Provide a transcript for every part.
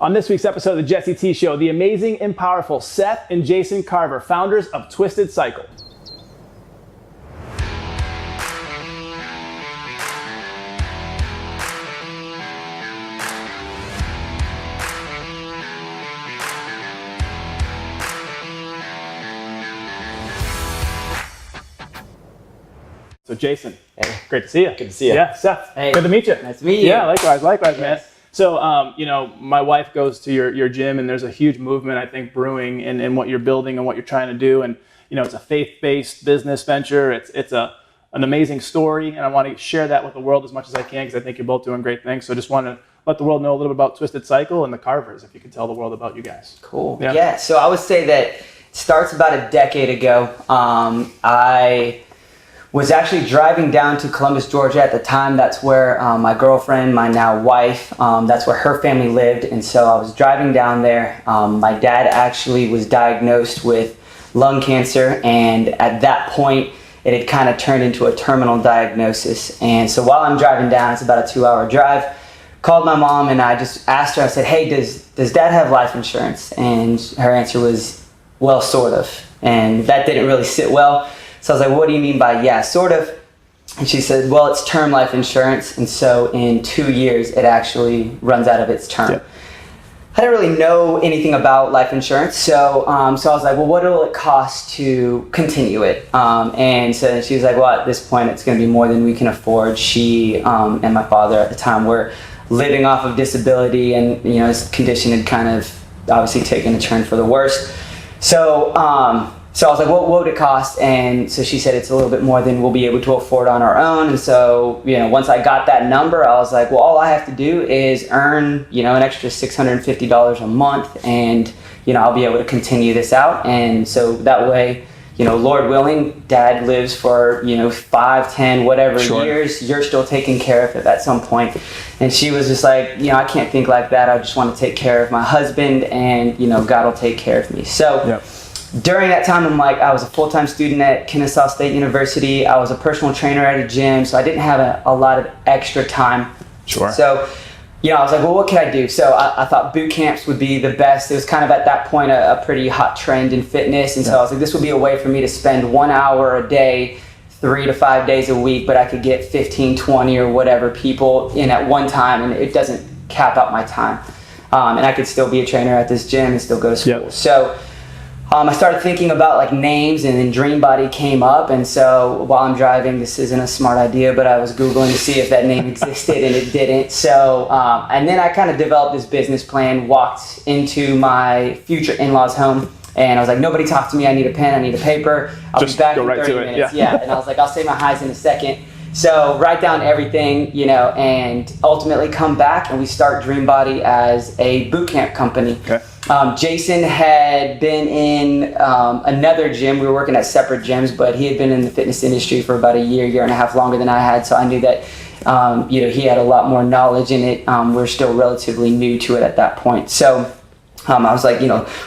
On this week's episode of the Jesse T Show, the amazing and powerful Seth and Jason Carver, founders of Twisted Cycle. So Jason, hey. Great to see you. Good to see you. Yeah, Seth, hey. Good to meet you. Nice to meet you. Yeah, likewise, yes. man. So, my wife goes to your gym, and there's a huge movement, I think, brewing in what you're building and what you're trying to do. And, it's a faith-based business venture. It's an amazing story, and I want to share that with the world as much as I can because I think you're both doing great things. So I just want to let the world know a little bit about Twisted Cycle and the Carvers, if you could tell the world about you guys. Cool. Yeah, so I would say that it starts about a decade ago. I was actually driving down to Columbus, Georgia at the time. That's where my girlfriend, my now wife, that's where her family lived. And so I was driving down there. My dad actually was diagnosed with lung cancer. And at that point, it had kind of turned into a terminal diagnosis. And so while I'm driving down, it's about a 2-hour drive, called my mom and I just asked her, I said, hey, does dad have life insurance? And her answer was, well, sort of. And that didn't really sit well. So I was like, what do you mean by, yeah, sort of? And she said, well, it's term life insurance. And so in 2 years, it actually runs out of its term. Yep. I didn't really know anything about life insurance. So I was like, well, what will it cost to continue it? And so she was like, well, at this point, it's going to be more than we can afford. She and my father at the time were living off of disability, and his condition had kind of obviously taken a turn for the worse. So I was like, what would it cost? And so she said it's a little bit more than we'll be able to afford on our own. And so, once I got that number, I was like, well, all I have to do is earn, an extra $650 a month, and, I'll be able to continue this out. And so that way, Lord willing, dad lives for, 5, 10, whatever years, you're still taking care of it at some point. And she was just like, I can't think like that. I just want to take care of my husband, and, God will take care of me. So yep. During that time, I was a full-time student at Kennesaw State University. I was a personal trainer at a gym, so I didn't have a lot of extra time. Sure. So, I was like, well, what can I do? So I thought boot camps would be the best. It was kind of at that point a pretty hot trend in fitness. And so I was like, this would be a way for me to spend 1 hour a day, 3 to 5 days a week, but I could get 15, 20 or whatever people in at one time, and it doesn't cap out my time. And I could still be a trainer at this gym and still go to school. Yep. So I started thinking about names, and then Dreambody came up. And so while I'm driving, this isn't a smart idea, but I was Googling to see if that name existed, and it didn't. So, and then I kind of developed this business plan, walked into my future in-laws home, and I was like, nobody talk to me. I need a pen, I need a paper. I'll be back in 30 minutes. Yeah. And I was like, I'll say my highs in a second. So write down everything, and ultimately come back, and we start Dreambody as a bootcamp company. Okay. Jason had been in another gym. We were working at separate gyms, but he had been in the fitness industry for about a year and a half longer than I had. So I knew that, he had a lot more knowledge in it. We're still relatively new to it at that point. So I was like,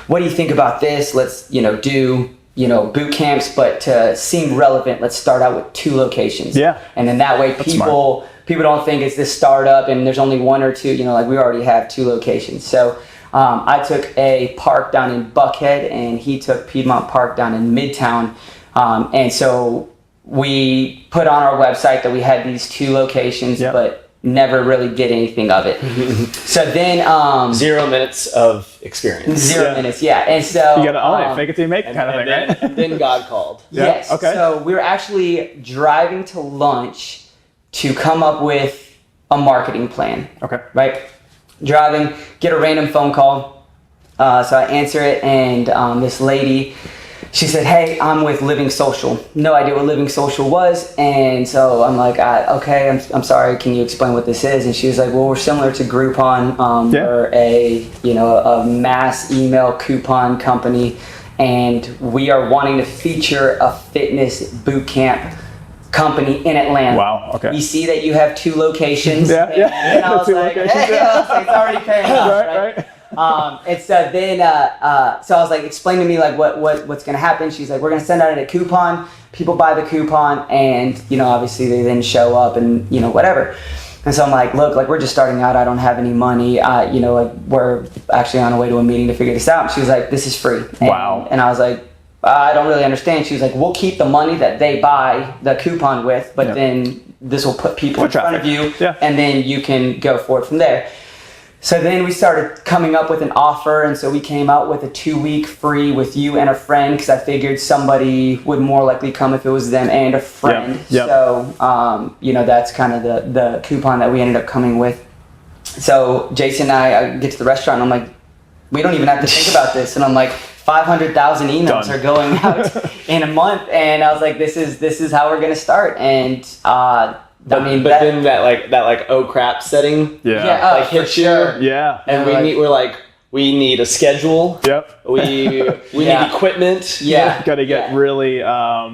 what do you think about this? Let's, do boot camps, but to seem relevant, let's start out with 2 locations. Yeah. And then that way people don't think it's this startup and there's only 1 or 2, we already have 2 locations. So I took a park down in Buckhead, and he took Piedmont Park down in Midtown. And so we put on our website that we had these 2 locations, yep. But never really did anything of it. So then 0 minutes of experience. 0 minutes, yeah. And so you gotta own it, fake it till you make it kind of thing, right? And then God called. Yeah. Yes. Okay. So we were actually driving to lunch to come up with a marketing plan. Okay. Right? Driving, get a random phone call. So I answer it, and this lady, she said, hey, I'm with Living Social. No idea what Living Social was. And so I'm like, okay, I'm sorry. Can you explain what this is? And she was like, well, we're similar to Groupon. We're a mass email coupon company, and we are wanting to feature a fitness boot camp company in Atlanta. Wow, okay. We see that you have 2 locations. Yeah. And I was like, hey, it's already paying off, right? And so then, so I was like, explain to me what's going to happen. She's like, we're going to send out a coupon. People buy the coupon, and obviously they then show up and whatever. And so I'm like, look, like we're just starting out. I don't have any money. You know, like we're actually on our way to a meeting to figure this out. And she was like, this is free. Wow. And I was like, I don't really understand. She was like, we'll keep the money that they buy the coupon with, but then this will put people in front of you, and then you can go forward from there. So then we started coming up with an offer, and so we came out with a 2-week free with you and a friend, because I figured somebody would more likely come if it was them and a friend. So, you know, that's kind of the coupon that we ended up coming with. So Jason and I get to the restaurant, and I'm like, we don't even have to think about this. And I'm like, 500,000 emails are going out in a month, and I was like, this is how we're gonna start. And But then that oh crap setting like hits you. And we're like, we need a schedule. We need equipment. Got to get really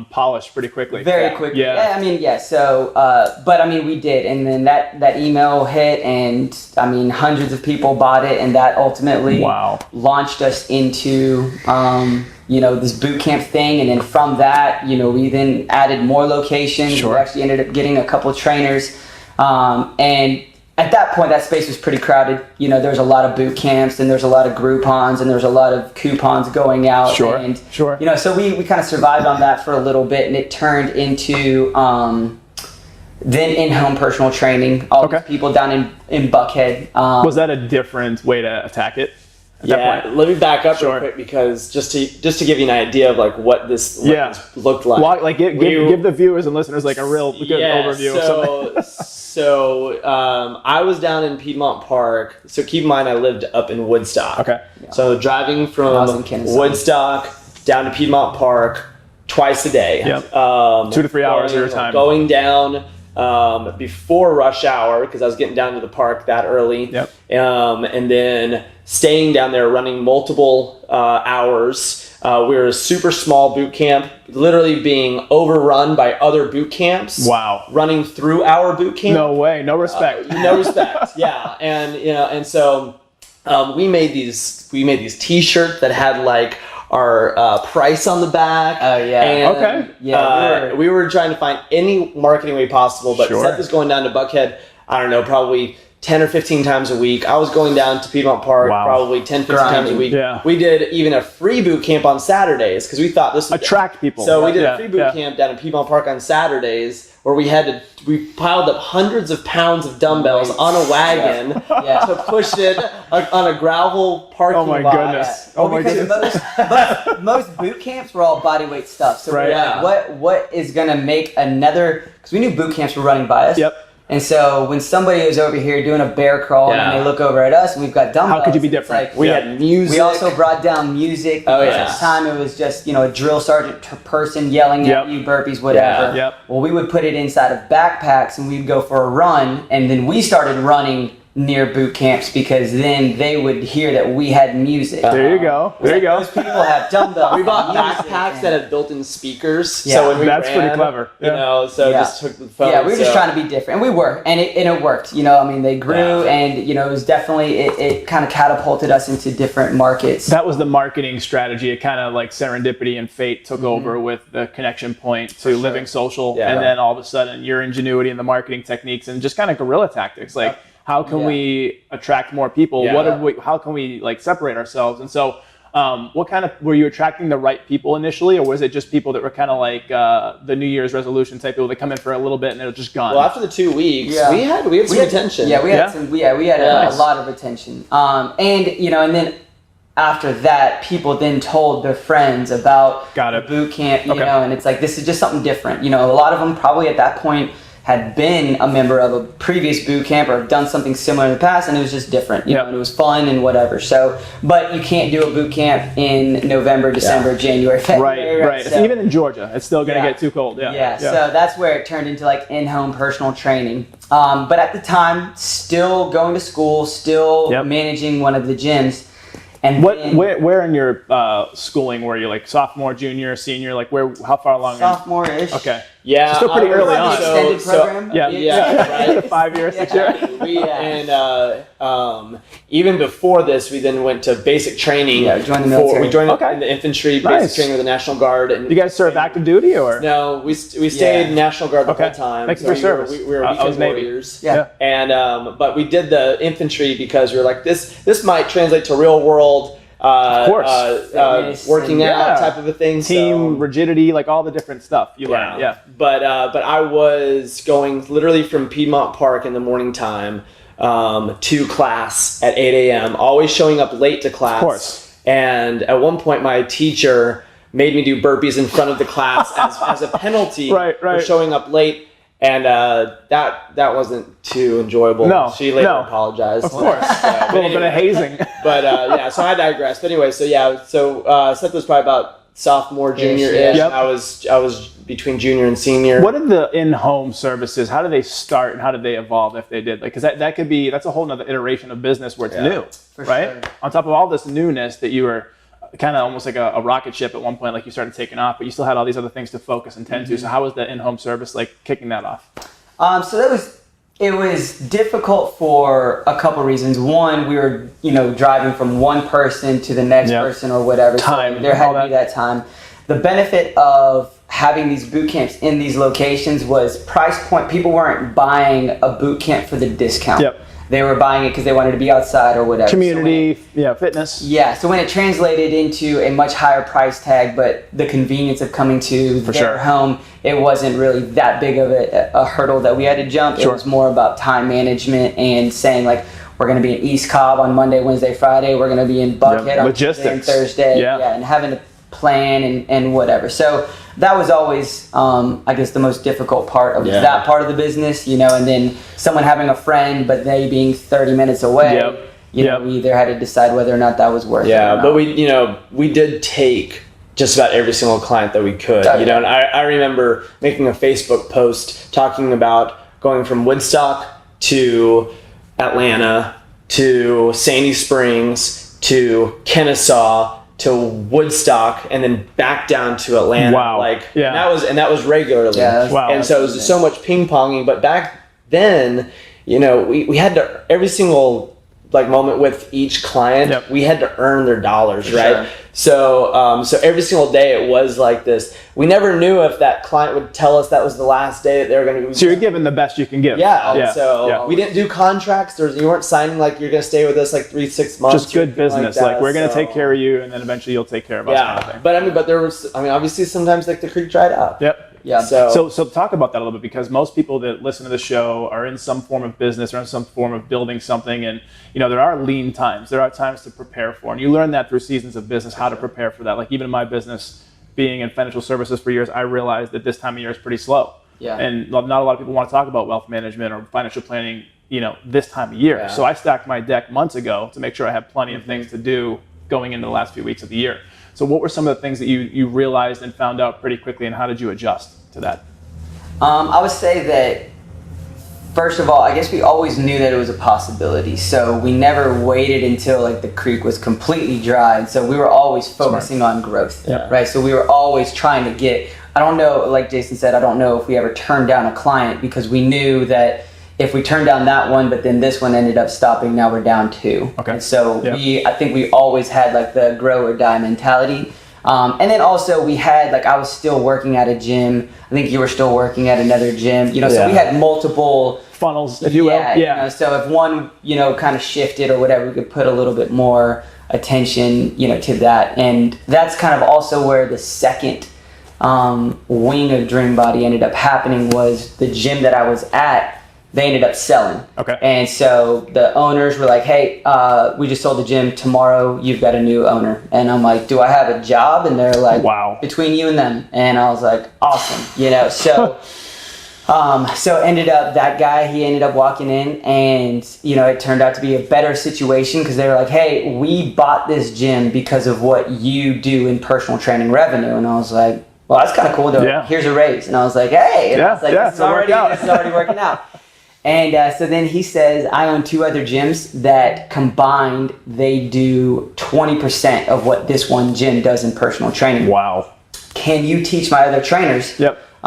polished pretty quickly. Very quickly. I mean, so, but I mean, we did. And then that email hit, and I mean, hundreds of people bought it, and that ultimately launched us into, you know, this boot camp thing. And then from that, you know, we then added more locations. We actually ended up getting a couple of trainers. And at that point, that space was pretty crowded. You know, there's a lot of boot camps, and there's a lot of Groupons, and there's a lot of coupons going out. And, you know, so we kind of survived on that for a little bit, and it turned into then in-home personal training. All these people down in Buckhead. Was that a different way to attack it? Let me back up real quick, because just to give you an idea of like what this looked like. Well, like give the viewers and listeners like a real good overview of something. So I was down in Piedmont Park. So keep in mind, I lived up in Woodstock. So driving from Woodstock down to Piedmont Park twice a day. 2 to 3 hours at a time. Going down before rush hour, because I was getting down to the park that early. And then staying down there, running multiple hours. We were a super small boot camp, literally being overrun by other boot camps. Running through our boot camp. No way, no respect. No respect. And you know, and so we made these T-shirts that had like our price on the back. And, we were trying to find any marketing way possible, but Seth is going down to Buckhead, I don't know, probably 10 or 15 times a week. I was going down to Piedmont Park probably 10, 15 times a week. We did even a free boot camp on Saturdays, because we thought this would attract people. So we did a free boot camp down in Piedmont Park on Saturdays, where we piled up hundreds of pounds of dumbbells on a wagon to push it on a gravel parking lot. Oh my goodness. Oh my goodness. Most boot camps were all bodyweight stuff. So we're like, what is going to make another, because we knew boot camps were running by us. And so when somebody is over here doing a bear crawl and they look over at us and we've got dumbbells. How could you be different? We had music. We also brought down music. At the time it was just, you know, a drill sergeant person yelling at you, burpees, whatever. Well, we would put it inside of backpacks, and we'd go for a run, and then we started running near boot camps, because then they would hear that we had music. There you go. Those people have dumbbells. We bought backpacks that had built-in speakers. So when we that's pretty clever. You know, so just took the phone. We were just trying to be different, and we were, and it worked. You know, I mean, they grew, and you know, it was definitely it kind of catapulted us into different markets. That was the marketing strategy. It kind of like serendipity and fate took over with the connection point to Living Social, and then all of a sudden your ingenuity and the marketing techniques and just kind of guerrilla tactics, like. How can we attract more people? How can we like separate ourselves? And so, what kind of, were you attracting the right people initially, or was it just people that were kind of like the New Year's resolution type people that come in for a little bit and they're just gone? Well, after the 2 weeks, we had some retention. We had a lot of retention. And you know, and then after that, people then told their friends about the boot camp. You know, and it's like, this is just something different. You know, a lot of them probably at that point had been a member of a previous boot camp or done something similar in the past, and it was just different, you know, and it was fun and whatever. So, but you can't do a boot camp in November, December, January, February. Right. So, even in Georgia, it's still going to get too cold. So that's where it turned into like in-home personal training. But at the time, still going to school, still managing one of the gyms. And where in your schooling were you, like sophomore, junior, senior? Like how far along? Sophomore-ish. Okay. Yeah, so still pretty early on. Extended program. Right. 5 years, 6 years. And even before this, we then went to basic training. Yeah, joined the military. We joined in the infantry, basic training with the National Guard. And you guys served active duty or? No, we stayed National Guard the whole time. Thanks for service. We were weekend warriors. Yeah. And but we did the infantry because we were like, this might translate to real world. Of course. Working out type of a thing. Team rigidity, like all the different stuff you learn. Yeah. But I was going literally from Piedmont Park in the morning time to class at 8 a.m. Always showing up late to class. Of course. And at one point, my teacher made me do burpees in front of the class as a penalty for showing up late. And that wasn't too enjoyable. No, she later apologized. Of course, a little bit of hazing. But so I digress. But anyway, so Seth was probably about sophomore, junior-ish. Yep. I was between junior and senior. What are the in-home services? How did they start and how did they evolve if they did? Like, because that's a whole nother iteration of business where it's new, right? Sure. On top of all this newness that you were kind of almost like a rocket ship at one point, like you started taking off, but you still had all these other things to focus and tend to. So how was the in-home service like kicking that off? So it was difficult for a couple reasons. One, we were driving from one person to the next person or whatever. Time. So there had to be that time. The benefit of having these boot camps in these locations was price point. People weren't buying a boot camp for the discount. Yep. They were buying it because they wanted to be outside or whatever. Community, fitness. Yeah, so when it translated into a much higher price tag, but the convenience of coming to their home, it wasn't really that big of a hurdle that we had to jump. It was more about time management and saying like, we're going to be in East Cobb on Monday, Wednesday, Friday. We're going to be in Buckhead on Tuesday and Thursday. Yeah, and having to plan and whatever. So that was always, I guess, the most difficult part of that part of the business, and then someone having a friend, but they being 30 minutes away, we either had to decide whether or not that was worth it or not. But we did take just about every single client that we could, and I remember making a Facebook post talking about going from Woodstock to Atlanta to Sandy Springs to Kennesaw to Woodstock and then back down to Atlanta. Wow. And that was regularly. Yeah, wow. And so it was so much ping ponging. But back then, we had to every single moment with each client, we had to earn their dollars, right? Sure. So every single day it was like this. We never knew if that client would tell us that was the last day that they were going to be. So you're giving the best you can give. We didn't do contracts. You weren't signing like you're going to stay with us like 3-6 months. Just good business. Like we're going to take care of you, and then eventually you'll take care of us. Yeah, kind of thing. But there was. Obviously sometimes like the creek dried up. Yep. Yeah. So talk about that a little bit, because most people that listen to the show are in some form of business or in some form of building something, and there are lean times. There are times to prepare for, and you learn that through seasons of business how to prepare for that. Like even in my business, being in financial services for years, I realized that this time of year is pretty slow. Yeah. And not a lot of people want to talk about wealth management or financial planning, this time of year. Yeah. So I stacked my deck months ago to make sure I had plenty of things to do going into the last few weeks of the year. So what were some of the things that you realized and found out pretty quickly, and how did you adjust to that? I would say that, first of all, I guess we always knew that it was a possibility. So we never waited until the creek was completely dry. And so we were always focusing on growth, right? So we were always trying to get, I don't know, like Jason said, I don't know if we ever turned down a client, because we knew that if we turned down that one, but then this one ended up stopping, now we're down 2. Okay. And so I think we always had the grow or die mentality. And then also we had, I was still working at a gym. I think you were still working at another gym, so we had multiple funnels, if you will. Yeah. So if one, kind of shifted or whatever, we could put a little bit more attention, to that. And that's kind of also where the second wing of Dreambody ended up happening, was the gym that I was at. They ended up selling. Okay. And so the owners were like, hey, we just sold the gym. Tomorrow you've got a new owner. And I'm like, do I have a job? And they're like, wow, between you and them. And I was like, awesome. So so ended up, that guy, he ended up walking in, and it turned out to be a better situation, because they were like, hey, we bought this gym because of what you do in personal training revenue. And I was like, well, that's kind of cool. Here's a raise. And I was like, hey. And I was like, this is already working out. And so then he says, I own 2 other gyms that combined, they do 20% of what this one gym does in personal training. Wow. Can you teach my other trainers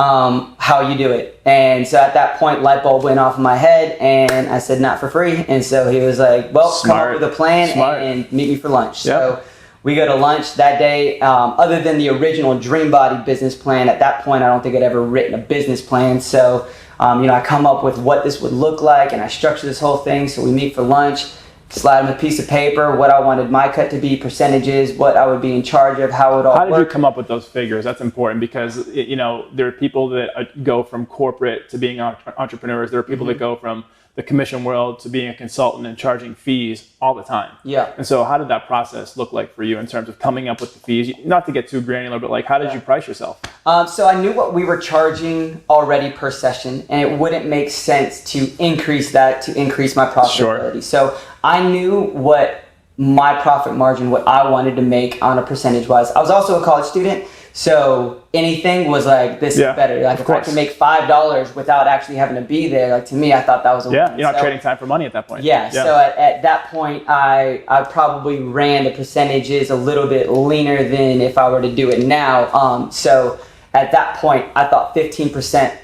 how you do it. And so at that point, light bulb went off in my head, and I said, not for free. And so he was like, well, come up with a plan and meet me for lunch. Yep. So we go to lunch that day. Other than the original Dreambody business plan, at that point, I don't think I'd ever written a business plan. So, I come up with what this would look like, and I structure this whole thing. So we meet for lunch, slide him a piece of paper, what I wanted my cut to be, percentages, what I would be in charge of, how it all How did work. you come up with those figures? That's important because, there are people that go from corporate to being entrepreneurs. There are people that go from the commission world to being a consultant and charging fees all the time. Yeah. And so how did that process look like for you in terms of coming up with the fees? Not to get too granular, but like how did you price yourself? So I knew what we were charging already per session, and it wouldn't make sense to increase that to increase my profitability. Sure. So I knew what my profit margin, what I wanted to make on a percentage wise. I was also a college student, so anything was like, this is better. Like if I can make $5 without actually having to be there, like to me, I thought that was a win. You're not trading time for money at that point. So at that point, I probably ran the percentages a little bit leaner than if I were to do it now. So at that point, I thought 15%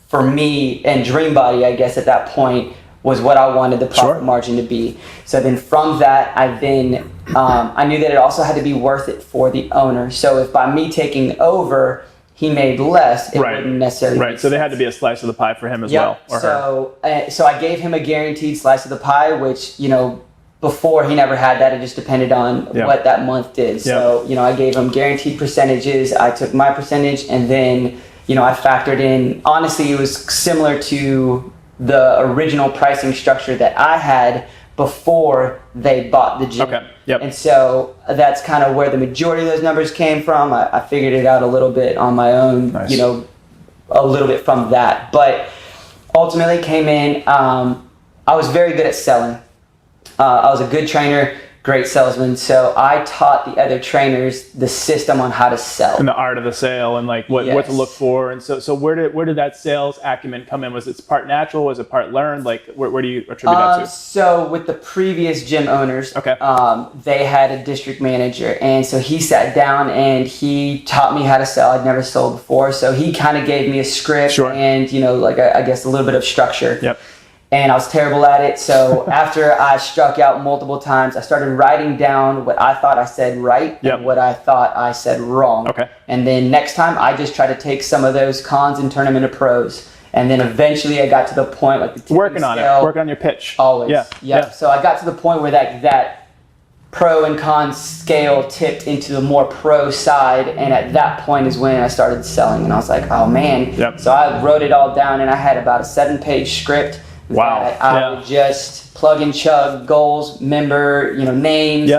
for me and Dreambody, I guess at that point, was what I wanted the profit margin to be. So then from that, I knew that it also had to be worth it for the owner. So if by me taking over, he made less, it wouldn't necessarily make So there had sense. to be a slice of the pie for him as well. Or her. So I gave him a guaranteed slice of the pie, which, before he never had that. It just depended on what that month did. So, I gave him guaranteed percentages. I took my percentage, and then, I factored in, honestly, it was similar to the original pricing structure that I had before they bought the gym. Okay. Yep. And so that's kind of where the majority of those numbers came from. I figured it out a little bit on my own, Nice. A little bit from that. But ultimately came in, I was very good at selling. I was a good trainer, great salesman. So I taught the other trainers the system on how to sell. And the art of the sale and like what to look for. And so where did that sales acumen come in? Was it part natural? Was it part learned? Like where do you attribute that to? So with the previous gym owners, they had a district manager. And so he sat down and he taught me how to sell. I'd never sold before. So he kind of gave me a script and, I guess a little bit of structure. Yep. And I was terrible at it. So after I struck out multiple times, I started writing down what I thought I said right and what I thought I said wrong. Okay. And then next time, I just try to take some of those cons and turn them into pros. And then eventually I got to the point, like the working on it, working on your pitch. Always. Yeah. So I got to the point where that pro and con scale tipped into the more pro side. And at that point is when I started selling. And I was like, oh man. Yep. So I wrote it all down, and I had about a 7-page script. Wow. I would just plug and chug goals, member, names,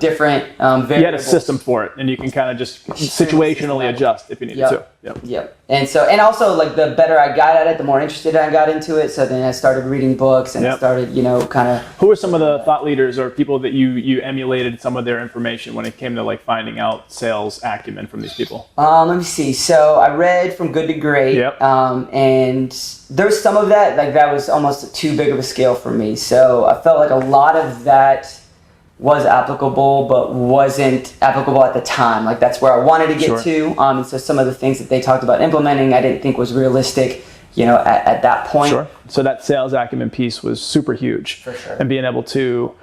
different variables. You had a system for it, and you can kind of just situationally adjust if you needed to. Yep. And also, like, the better I got at it, the more interested I got into it. So then I started reading books and started, kind of. Who are some of the thought leaders or people that you emulated some of their information when it came to like finding out sales acumen from these people? Let me see. So I read From Good to Great. Yep. And there's some of that, like, that was almost too big of a scale for me. So I felt like a lot of that was applicable, but wasn't applicable at the time. Like, that's where I wanted to get to. And so some of the things that they talked about implementing, I didn't think was realistic, at that point. Sure. So that sales acumen piece was super huge. For sure. And being able to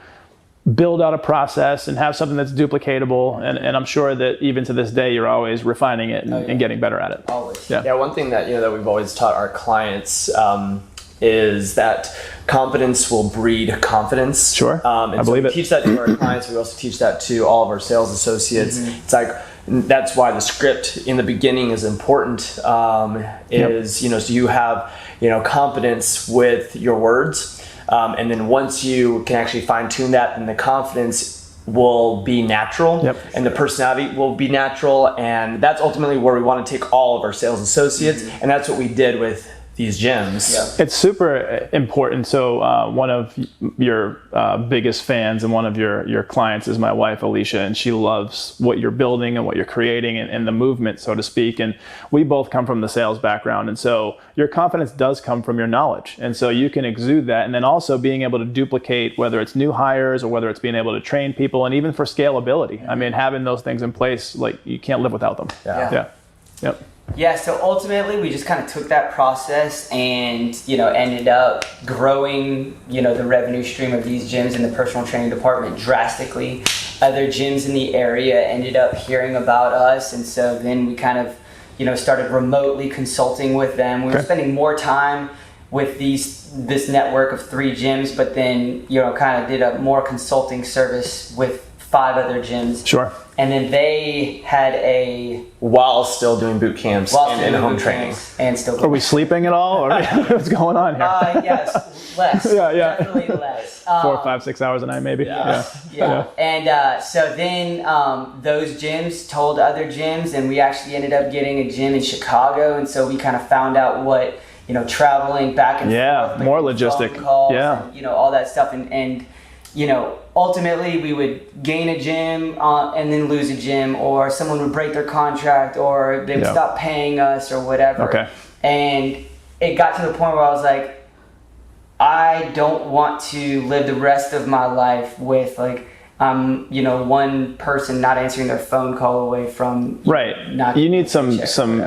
build out a process and have something that's duplicatable. And I'm sure that even to this day, you're always refining it and getting better at it. Always. Yeah, one thing that, that we've always taught our clients is that competence will breed confidence. Sure, and I believe we it. teach that to our clients. We also teach that to all of our sales associates. It's like, that's why the script in the beginning is important. So you have, confidence with your words. And then once you can actually fine tune that, then the confidence will be natural and the personality will be natural. And that's ultimately where we want to take all of our sales associates. And that's what we did with these gyms. It's super important. So one of your biggest fans and one of your clients is my wife, Alicia, and she loves what you're building and what you're creating and the movement, so to speak. And we both come from the sales background. And so your confidence does come from your knowledge. And so you can exude that. And then also being able to duplicate, whether it's new hires or whether it's being able to train people, and even for scalability. I mean, having those things in place, like, you can't live without them. Yeah. Yep. Yeah, so ultimately we just kind of took that process and, ended up growing, the revenue stream of these gyms in the personal training department drastically. Other gyms in the area ended up hearing about us, and so then we kind of, started remotely consulting with them. We were spending more time with this network of 3 gyms, but then, kind of did a more consulting service with 5 other gyms. Sure. And then they had while still doing boot camps and in-home training. And still. Are we sleeping at all, or what's going on here? Yes, less. Yeah. Definitely less. 4, 5, 6 hours a night, maybe. Yeah. And so then those gyms told other gyms, and we actually ended up getting a gym in Chicago, and so we kind of found out what traveling back and forth, more logistic. Calls and, all that stuff, and ultimately we would gain a gym and then lose a gym, or someone would break their contract, or they would stop paying us, or whatever. Okay. And it got to the point where I was like, I don't want to live the rest of my life with one person not answering their phone call away from not you need some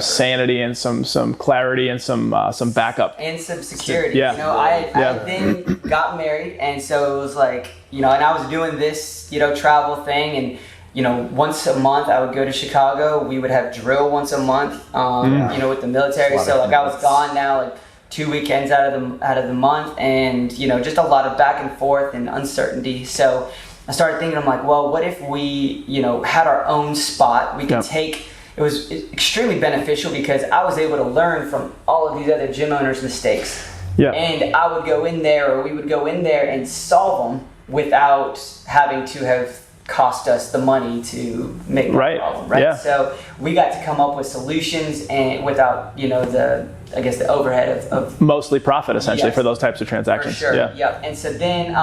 sanity and some clarity and some backup and some security. I then got married, and so it was like, and I was doing this travel thing, and once a month I would go to Chicago. We would have drill once a month with the military. So I was gone now 2 weekends out of the month, and just a lot of back and forth and uncertainty. So I started thinking, I'm like, well, what if we, had our own spot? We could take, it was extremely beneficial because I was able to learn from all of these other gym owners' mistakes. Yeah. And I would go in there, or we would go in there and solve them without having to have cost us the money to make the problem, right? Yeah. So we got to come up with solutions and without, the overhead of mostly profit essentially for those types of transactions. For sure. Yeah. And so then,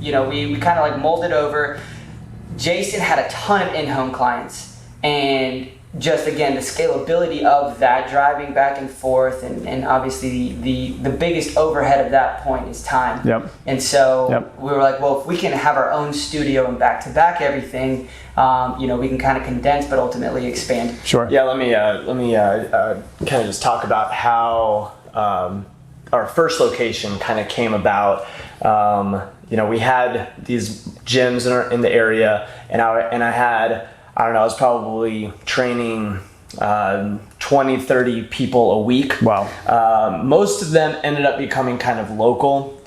we kind of molded over. Jason had a ton of in-home clients, and just again the scalability of that, driving back and forth, and obviously the biggest overhead of that point is time. Yep. And so we were like, well, if we can have our own studio and back-to-back everything, we can kind of condense but ultimately expand. Sure. Yeah, let me kind of just talk about how our first location kind of came about. We had these gyms in the area, and I had, I don't know, I was probably training 20, 30 people a week. Wow. Most of them ended up becoming kind of local,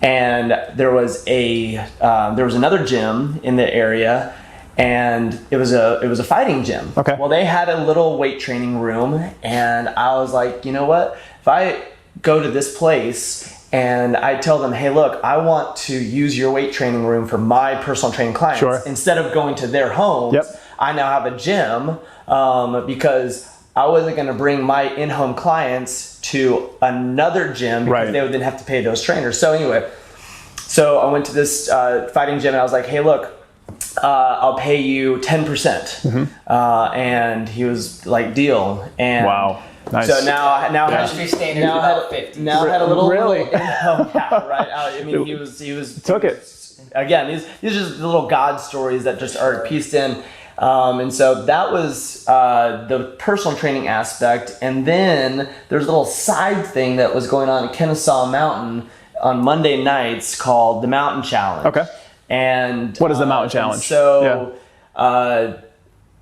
and there was another gym in the area, and it was a fighting gym. Okay. Well, they had a little weight training room, and I was like, you know what? If I go to this place and I tell them, hey, look, I want to use your weight training room for my personal training clients. Sure. Instead of going to their homes, I now have a gym because I wasn't going to bring my in-home clients to another gym because they would then have to pay those trainers. So anyway, I went to this fighting gym, and I was like, hey, look, I'll pay you 10%. And he was like, deal. And wow. Nice. So now industry standard about 50. Now had a little really. Right. I mean, he was took it. Again, these are just the little God stories that just are pieced in. And so that was the personal training aspect. And then there's a little side thing that was going on at Kennesaw Mountain on Monday nights called the Mountain Challenge. Okay. And what is the Mountain Challenge? So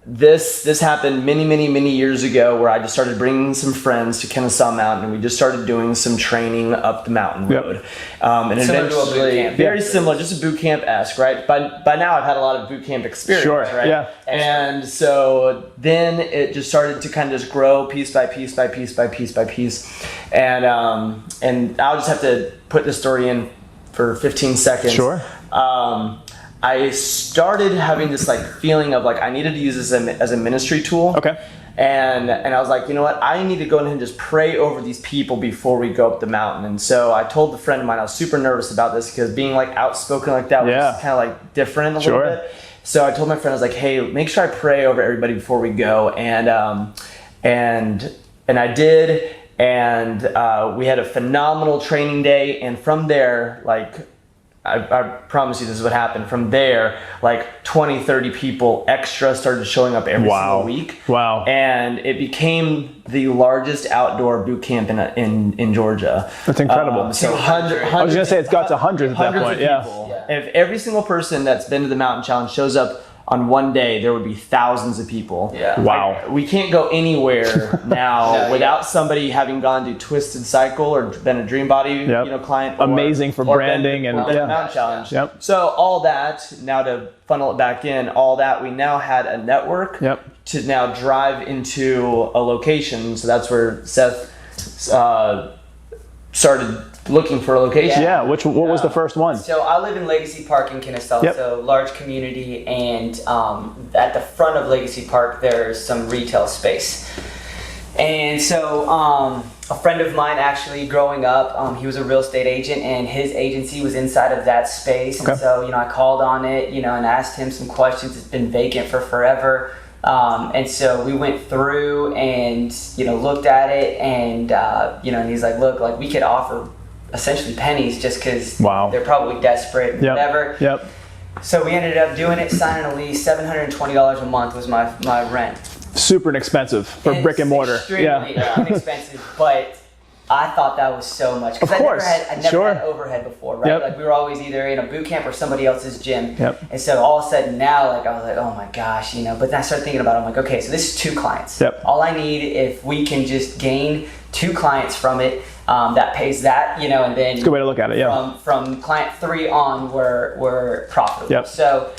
this happened many years ago, where I just started bringing some friends to Kennesaw Mountain, and we just started doing some training up the mountain road. And similar to a boot camp. Very similar, just a boot camp-esque, right? By now I've had a lot of boot camp experience, right? Yeah. And so then it just started to kind of just grow piece by piece by piece by piece by piece. And I'll just have to put the story in for 15 seconds. Sure. I started having this feeling of I needed to use this as a ministry tool. Okay. And I was like, you know what? I need to go ahead and just pray over these people before we go up the mountain. And so I told the friend of mine, I was super nervous about this because being outspoken like that was kind of different a little bit. So I told my friend, I was like, hey, make sure I pray over everybody before we go. And I did. And we had a phenomenal training day. And from there, I promise you this is what happened. From there, like 20, 30 people extra started showing up every single week. Wow. And it became the largest outdoor boot camp in Georgia. That's incredible. So I was going to say it's got to hundreds at that point. Of people. If every single person that's been to the mountain challenge shows up on one day, there would be thousands of people. Yeah. Wow. Like, we can't go anywhere now without somebody having gone to Twisted Cycle or been a Dreambody client. Amazing for branding been and mountain challenge. Yep. So all that, now to funnel it back in, all that, we now had a network to now drive into a location. So that's where Seth started looking for a location. Yeah, what was the first one? So I live in Legacy Park in Kennesaw, so large community, and at the front of Legacy Park there's some retail space. And so a friend of mine, actually growing up, he was a real estate agent, and his agency was inside of that space. And so I called on it, and asked him some questions. It's been vacant for forever. And so we went through and looked at it, and and he's like, look, like we could offer essentially pennies just because they're probably desperate and whatever. Yep. So we ended up doing it, signing a lease. $720 a month was my rent. Super inexpensive for brick and mortar. Extremely inexpensive, but I thought that was so much. Of course. I never had overhead before, right? Like we were always either in a boot camp or somebody else's gym. And so all of a sudden now, like I was like, oh my gosh, but then I started thinking about it. I'm like, okay, so this is 2 clients. All I need, if we can just gain 2 clients from it, that pays that, and then it's a good way to look at it. From client 3 on, we're profitable. So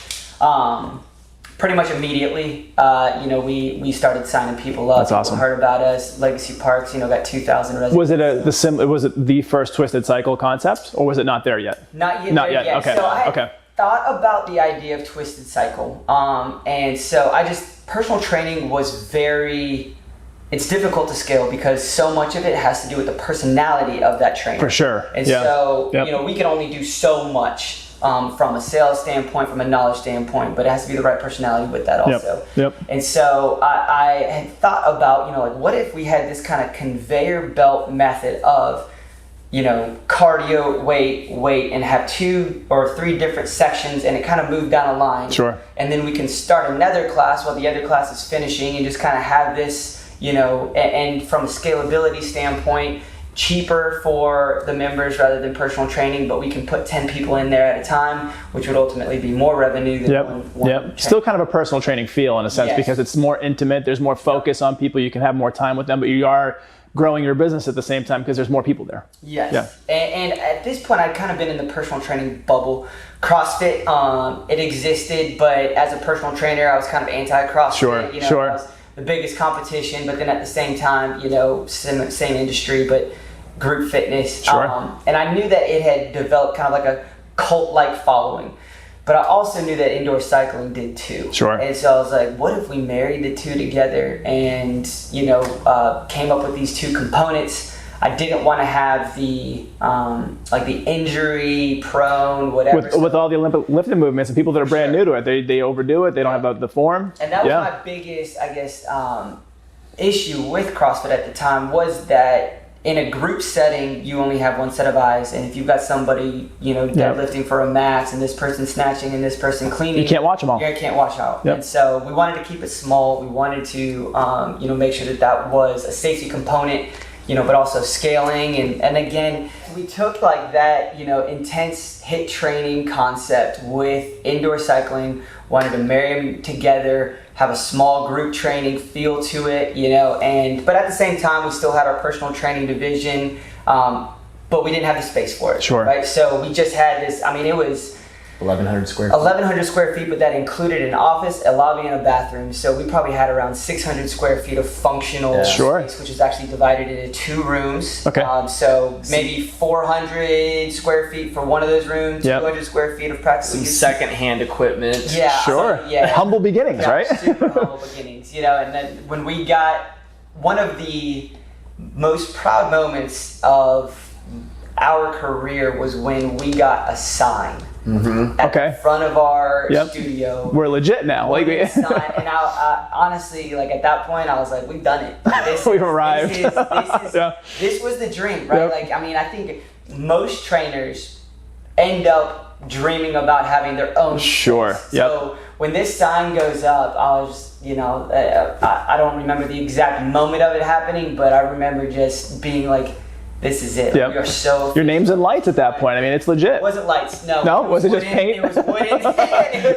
pretty much immediately, we started signing people up. That's awesome. People heard about us. Legacy Parks, got 2,000 residents. Was it the first Twisted Cycle concept, or was it not there yet? Not yet. Okay. So I thought about the idea of Twisted Cycle, and so personal training was it's difficult to scale because so much of it has to do with the personality of that trainer. For sure. And so, we can only do so much from a sales standpoint, from a knowledge standpoint, but it has to be the right personality with that also. And so I had thought about, what if we had this kind of conveyor belt method of, cardio, weight, and have 2 or 3 different sections, and it kind of moved down a line. Sure. And then we can start another class while the other class is finishing, and just kind of have this, and from a scalability standpoint, cheaper for the members rather than personal training, but we can put 10 people in there at a time, which would ultimately be more revenue than one Still kind of a personal training feel in a sense, because it's more intimate, there's more focus on people, you can have more time with them, but you are growing your business at the same time because there's more people there. And at this point I'd kind of been in the personal training bubble. CrossFit, it existed, but as a personal trainer I was kind of anti-CrossFit. Sure. I was the biggest competition, but then at the same time, same industry, but group fitness. And I knew that it had developed kind of like a cult-like following, but I also knew that indoor cycling did too. And so I was like, what if we married the 2 together and, came up with these 2 components? I didn't want to have the the injury prone, whatever. With all the Olympic lifting movements and people that are brand new to it, they overdo it. They don't have the form. And that was my biggest, issue with CrossFit at the time, was that in a group setting, you only have one set of eyes, and if you've got somebody, deadlifting for a max, and this person snatching and this person cleaning, you can't watch them all. You can't watch out. And so we wanted to keep it small. We wanted to, make sure that was a safety component, but also scaling. And again, we took like that, intense HIIT training concept with indoor cycling, wanted to marry them together, have a small group training feel to it, but at the same time, we still had our personal training division, but we didn't have the space for it. Right? So we just had this, it was 1,100 square feet. 1,100 square feet, but that included an office, a lobby, and a bathroom. So we probably had around 600 square feet of functional space, which is actually divided into 2 rooms. So maybe 400 square feet for one of those rooms, 200 square feet of practice. Some secondhand equipment. Humble beginnings, right? Super humble beginnings, and then when we got one of the most proud moments of our career was when we got a sign. At the front of our studio. We're legit now. And I honestly, at that point, I was like, we've done it. We've arrived. This was the dream, right? I think most trainers end up dreaming about having their own Sure. space. So when this sign goes up, I was, I don't remember the exact moment of it happening, but I remember just being like, this is it. Yep. We are so. Your name's in lights at that point. I mean, it's legit. It wasn't lights. No. No? Was it just wooden, paint? It was wooden.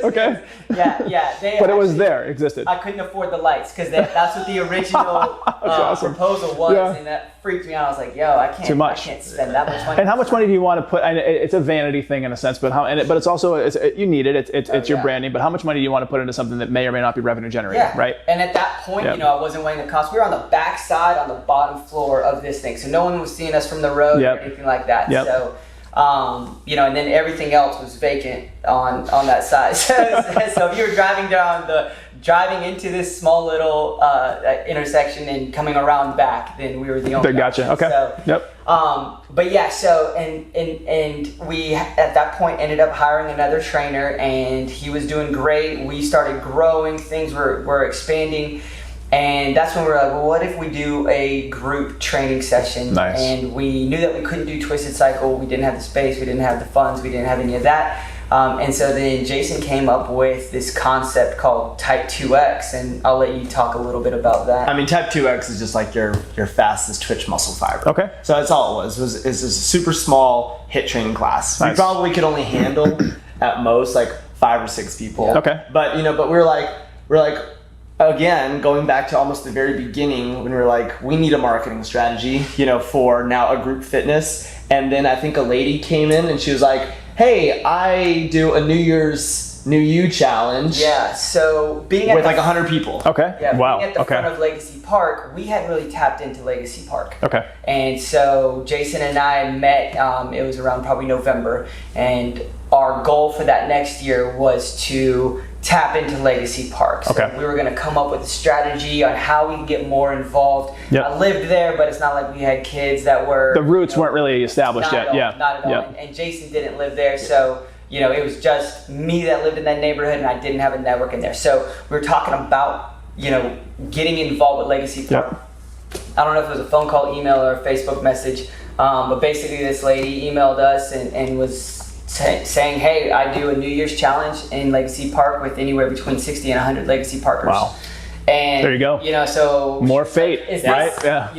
Okay. Yeah. But it was there, existed. I couldn't afford the lights because that's what the original awesome. proposal was, and that freaked me out. I was like, "Yo, I can't. Too much. I can't spend that much money." And how much money do you want to put? It's a vanity thing in a sense, but but it's also you need it. It's your branding. But how much money do you want to put into something that may or may not be revenue generating? Right. And at that point, I wasn't weighing the cost. We were on the back side, on the bottom floor of this thing, so no one was seeing us from the road or anything like that. So. And then everything else was vacant on that side. So if you were driving into this small little intersection and coming around back, then we were the only. Gotcha. Okay. So, but yeah. So and we at that point ended up hiring another trainer, and he was doing great. We started growing. Things were expanding. And that's when we were like, well, what if we do a group training session? Nice. And we knew that we couldn't do Twisted Cycle. We didn't have the space. We didn't have the funds. We didn't have any of that. And so then Jason came up with this concept called Type 2X. And I'll let you talk a little bit about that. I mean, Type 2X is just like your fastest twitch muscle fiber. Okay. So that's all it was. It's a super small HIIT training class. Nice. We probably could only handle at most like 5 or 6 people. Yeah. Okay. But we're like, again, going back to almost the very beginning when we were like, we need a marketing strategy, for now a group fitness. And then I think a lady came in and she was like, hey, I do a New Year's New You challenge. Yeah, so being at with like 100 people. Okay. Yeah, wow. being at the front of Legacy Park, we hadn't really tapped into Legacy Park. Okay. And so Jason and I met, it was around probably November, and our goal for that next year was to tap into Legacy Park. So we were going to come up with a strategy on how we can get more involved. Yep. I lived there, but it's not like we had kids that were... The roots weren't really established yet. Not at all. Yep. And Jason didn't live there, so it was just me that lived in that neighborhood, and I didn't have a network in there. So we were talking about, getting involved with Legacy Park. Yep. I don't know if it was a phone call, email, or a Facebook message, but basically this lady emailed us and was saying, hey, I do a New Year's challenge in Legacy Park with anywhere between 60 and 100 Legacy Parkers. Wow. And there you go. So more fate, right? Yeah.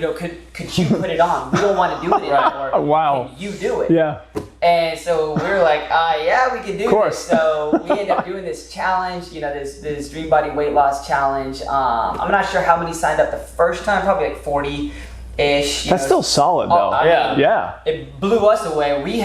Could you put it on? We don't want to do it anymore. Wow. Can you do it? Yeah. And so we were like, yeah, we can do this. So we ended up doing this challenge, this Dreambody weight loss challenge. I'm not sure how many signed up the first time, probably like 40-ish. That's still solid though. Yeah. It blew us away. We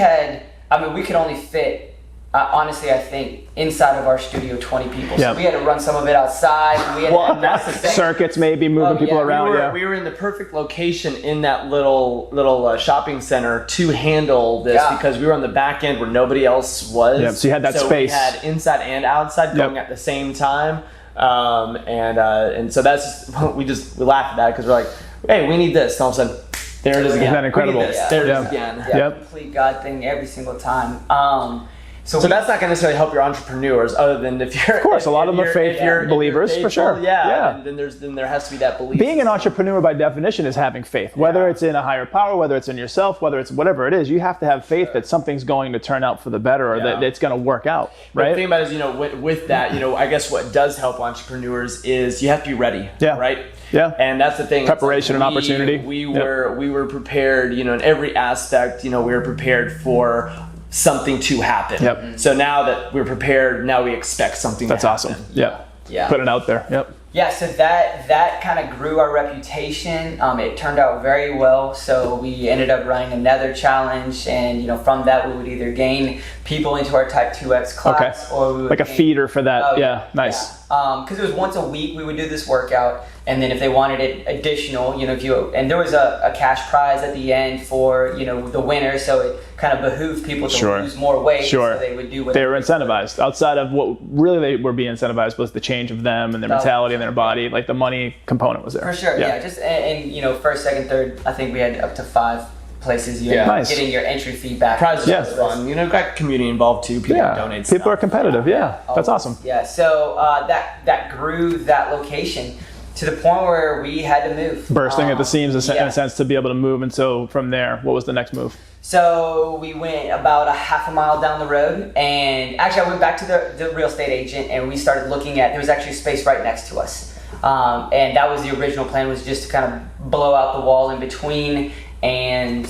could only fit, honestly, I think, inside of our studio, 20 people. So we had to run some of it outside. And that's the thing. Circuits maybe, moving people around. We were in the perfect location in that little shopping center to handle this because we were on the back end where nobody else was. Yeah, so you had that space. We had inside and outside going at the same time. And so that's we laughed at that because we're like, hey, we need this. And all of a sudden, there it is again. Isn't that incredible? There it is again. Yeah, complete God thing every single time. So that's not going to necessarily help your entrepreneurs, other than if you're. Of course, a lot of them are faith believers, for sure. Yeah. And then there has to be that belief. Being an entrepreneur by definition is having faith. Whether it's in a higher power, whether it's in yourself, whether it's whatever it is, you have to have faith that something's going to turn out for the better, or that it's going to work out. Right. But the thing about it is, with that, I guess what does help entrepreneurs is you have to be ready. Yeah. Right. Yeah. And that's the thing. Preparation and opportunity. We were prepared. In every aspect. We were prepared for something to happen. Yep. So now that we're prepared, now we expect something to happen. That's awesome. Yeah. Put it out there. Yep. Yeah, so that kind of grew our reputation. It turned out very well. So we ended up running another challenge, and from that we would either gain people into our Type 2X class, or we would like a feeder for that. Nice. Because it was once a week we would do this workout, and then if they wanted it additional, and there was a cash prize at the end for the winner, so it kind of behooved people to lose more weight. So they would do what they were incentivized. Outside of what really they were being incentivized was the change of them and their mentality and their body. Like the money component was there. For sure. Yeah. Just and first, second, third. I think we had up to 5 places. Getting your entry fee back. Prizes was fun. Got community involved too. People donate People are competitive. That's awesome. Yeah. So that grew that location to the point where we had to move. Bursting at the seams in a sense to be able to move. And so from there, what was the next move? So we went about a half a mile down the road, and actually I went back to the real estate agent, and we started looking at, there was actually a space right next to us. And that was the original plan, was just to kind of blow out the wall in between and,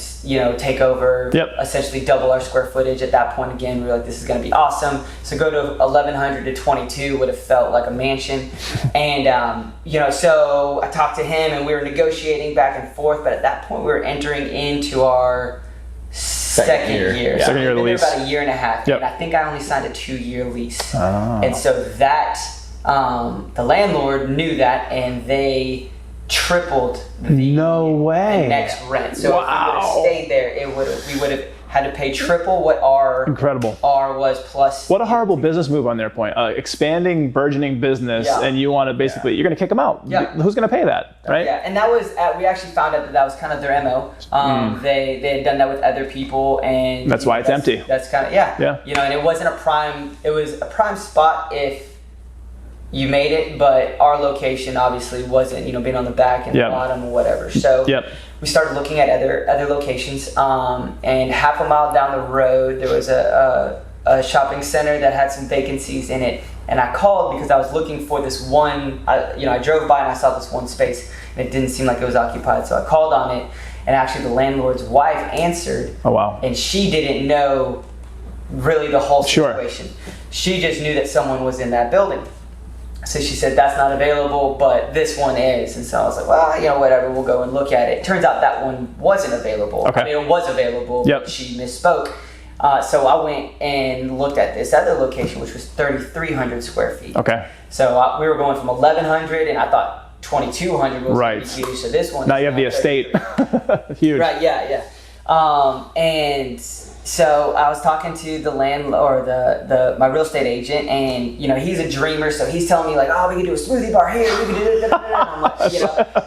take over, essentially double our square footage. At that point, again, we were like, this is going to be awesome. So go to 1,100 to 22 would have felt like a mansion. And, so I talked to him, and we were negotiating back and forth, but at that point we were entering into our second year. Yeah. Second year of the lease. About a year and a half. And I think I only signed a 2-year lease. And so that, the landlord knew that, and they tripled the next rent. So if we would have stayed there, we would have had to pay triple what our was plus. What a horrible business move on their point. Expanding, burgeoning business, and you want to basically, you're going to kick them out. Yeah. Who's going to pay that, right? Yeah, and that was, we actually found out that was kind of their MO. They had done that with other people, and that's why it's empty. That's kind of, and it wasn't it was a prime spot if you made it, but our location obviously wasn't, being on the back and the bottom or whatever. So we started looking at other locations, and half a mile down the road there was a shopping center that had some vacancies in it, and I called because I was looking for this one. I drove by and I saw this one space, and it didn't seem like it was occupied, so I called on it, and actually the landlord's wife answered. Oh wow! And she didn't know really the whole situation. She just knew that someone was in that building. So she said, that's not available, but this one is. And so I was like, well, whatever, we'll go and look at it. Turns out that one wasn't available. Okay. I mean, it was available, but she misspoke. So I went and looked at this other location, which was 3,300 square feet. Okay. So we were going from 1,100, and I thought 2,200 was huge. So this one. Now you have the estate. Huge. Right, yeah. And so I was talking to the landlord, my real estate agent, and he's a dreamer, so he's telling me like, we can do a smoothie bar here, we can do it, and I'm like,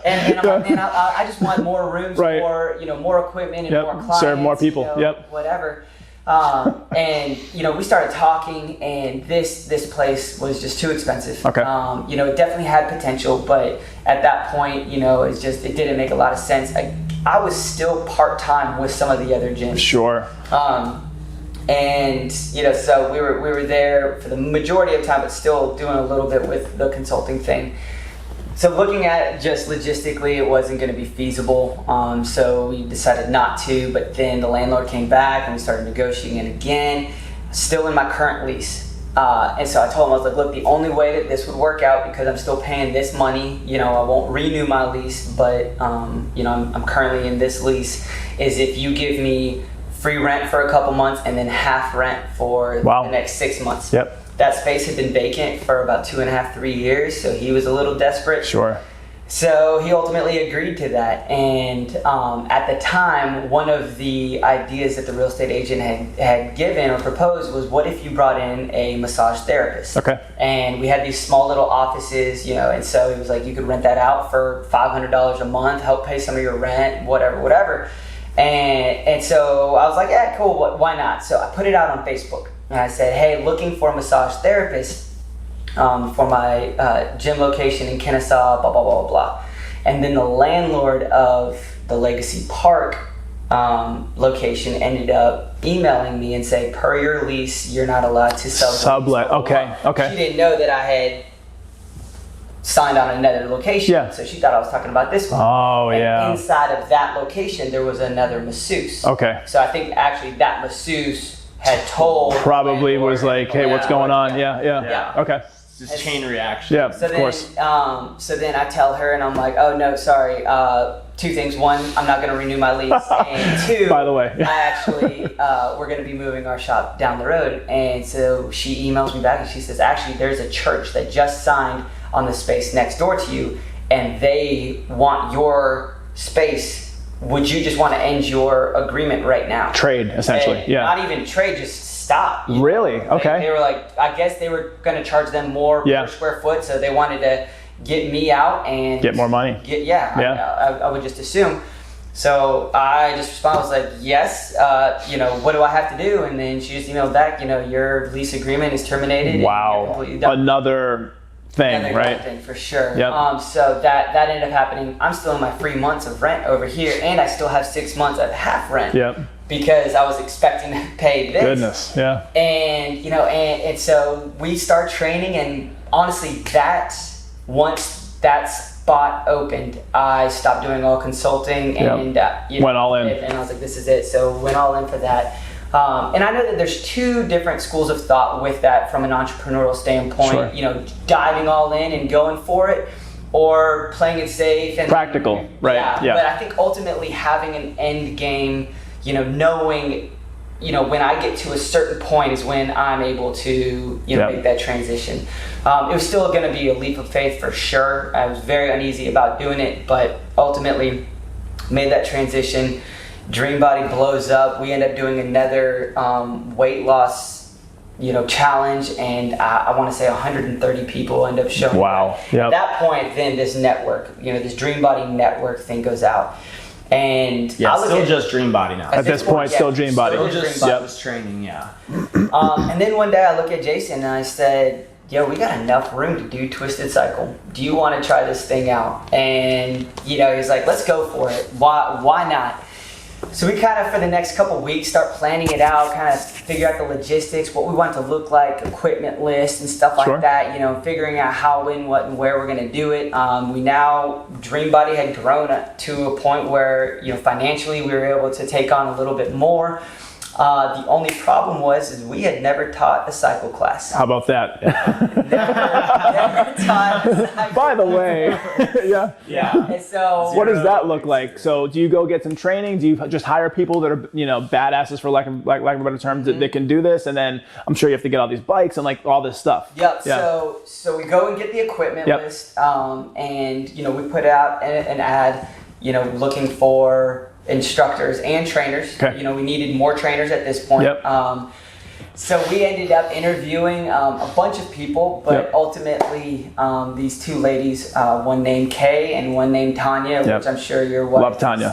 and I'm like, man, I just want more rooms, more equipment, and more clients, serve more people, whatever. And we started talking, and this place was just too expensive. Okay. It definitely had potential, but at that point, it didn't make a lot of sense. I was still part-time with some of the other gyms. Sure. And so we were there for the majority of the time, but still doing a little bit with the consulting thing. So looking at it just logistically, it wasn't going to be feasible. So we decided not to, but then the landlord came back and we started negotiating it again, still in my current lease. And so I told him, I was like, look, the only way that this would work out, because I'm still paying this money, I won't renew my lease, but, I'm currently in this lease, is if you give me free rent for a couple months and then half rent for the next 6 months. Yep. That space had been vacant for about 2.5, 3 years, so he was a little desperate. Sure. So he ultimately agreed to that, and at the time, one of the ideas that the real estate agent had given or proposed was, what if you brought in a massage therapist? Okay. And we had these small little offices, and so it was like you could rent that out for $500 a month, help pay some of your rent, whatever. And so I was like, yeah, cool, why not? So I put it out on Facebook, and I said, hey, looking for a massage therapist for my gym location in Kennesaw, blah, blah, blah, blah. And then the landlord of the Legacy Park location ended up emailing me and saying, per your lease, you're not allowed to sublet. Okay. She didn't know that I had signed on another location, so she thought I was talking about this one. And inside of that location, there was another masseuse. Okay. So I think actually that masseuse had told. Probably was like, hey, what's going on? Yeah. Okay. It's chain reaction. Yeah, of course. So then I tell her, and I'm like, oh no, sorry. 2 things. 1, I'm not going to renew my lease. And 2, by the way, I actually, we're going to be moving our shop down the road. And so she emails me back and she says, actually, there's a church that just signed on the space next door to you, and they want your space. Would you just want to end your agreement right now? Trade, essentially. And not even trade, just stop. Really? Okay. They were like, I guess they were going to charge them more per square foot, so they wanted to get me out and get more money. I would just assume. So I just responded, I was like, yes, what do I have to do? And then she just emailed back, your lease agreement is terminated. Wow. Another thing, right? Thing for sure. Yep. So that ended up happening. I'm still in my 3 months of rent over here, and I still have 6 months of half rent. Yep. Because I was expecting to pay this. Goodness, yeah. And and so we start training, and honestly, once that spot opened, I stopped doing all consulting and went all in. And I was like, this is it. So went all in for that. And I know that there's two different schools of thought with that from an entrepreneurial standpoint. Sure. Diving all in and going for it, or playing it safe and practical, right? Yeah. But I think ultimately having an end game, knowing, when I get to a certain point is when I'm able to, make that transition. It was still going to be a leap of faith for sure. I was very uneasy about doing it, but ultimately made that transition. Dreambody blows up. We end up doing another weight loss, challenge, and I want to say 130 people end up showing up. Wow. Yep. At that point, then this network, this Dreambody network thing goes out. And still just Dreambody now. At this point, still Dreambody. Still just Dreambody training, yeah. And then one day I look at Jason and I said, yo, we got enough room to do Twisted Cycle. Do you want to try this thing out? And, he's like, let's go for it. Why not? So we kind of, for the next couple of weeks, start planning it out, kind of figure out the logistics, what we want to look like, equipment list and stuff like that, figuring out how, when, what, and where we're going to do it. Dreambody had grown to a point where, financially we were able to take on a little bit more. The only problem is we had never taught a cycle class. How about that? never taught a cycle. By the way, yeah. And so, what does that look like? So, do you go get some training? Do you just hire people that are, badasses for lack of a better term, that can do this? And then I'm sure you have to get all these bikes and all this stuff. Yep. Yeah. So we go and get the equipment list, and we put out an ad, looking for instructors and trainers. Okay. We needed more trainers at this point. Yep. So we ended up interviewing a bunch of people, but ultimately these two ladies, one named Kay and one named Tanya, which I'm sure your wife love Tanya.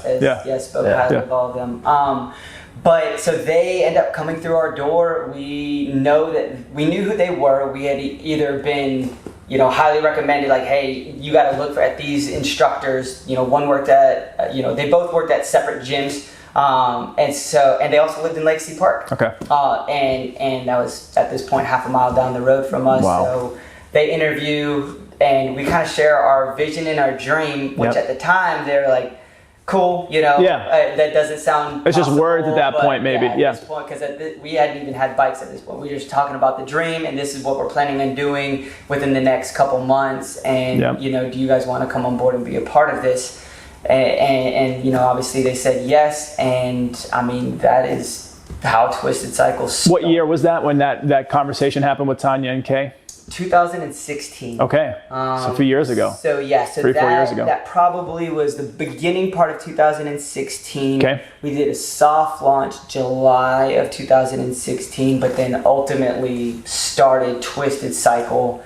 spoke highly of all of them. But so they end up coming through our door. We knew who they were. We had either been highly recommended, like, hey, you got to look at these instructors. One worked at, they both worked at separate gyms. And they also lived in Legacy Park. Okay. And that was at this point half a mile down the road from us. Wow. So they interview and we kind of share our vision and our dream, which at the time they were like, cool, that doesn't sound it's just words at that point, maybe. At this point, because we hadn't even had bikes at this point. We were just talking about the dream, and this is what we're planning on doing within the next couple months. And do you guys want to come on board and be a part of this? And obviously they said yes. And I mean, that is how Twisted Cycle started. What year was that when that conversation happened with Tanya and Kay? 2016. Okay, so a few years ago. So 3 or 4 years ago. That probably was the beginning part of 2016. Okay. We did a soft launch July of 2016, but then ultimately started Twisted Cycle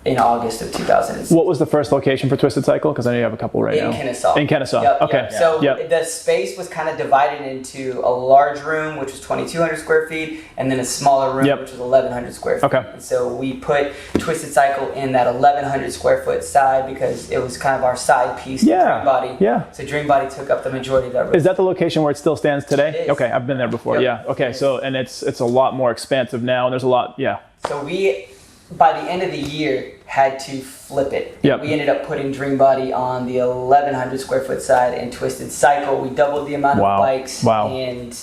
in August of 2006. What was the first location for Twisted Cycle? Because I know you have a couple right now. In Kennesaw. In Kennesaw. Yep, Okay. Yep. So the space was kind of divided into a large room, which was 2,200 square feet, and then a smaller room, which was 1,100 square feet. Okay. And so we put Twisted Cycle in that 1,100 square foot side because it was kind of our side piece to Dreambody. Yeah. So Dreambody took up the majority of that room. Is that the location where it still stands today? It is. Okay, I've been there before. Yep. Yeah. Okay. So and it's a lot more expansive now, and there's a lot. Yeah. So we, by the end of the year, had to flip it. Yep. We ended up putting Dreambody on the 1,100 square foot side, and Twisted Cycle, we doubled the amount of bikes and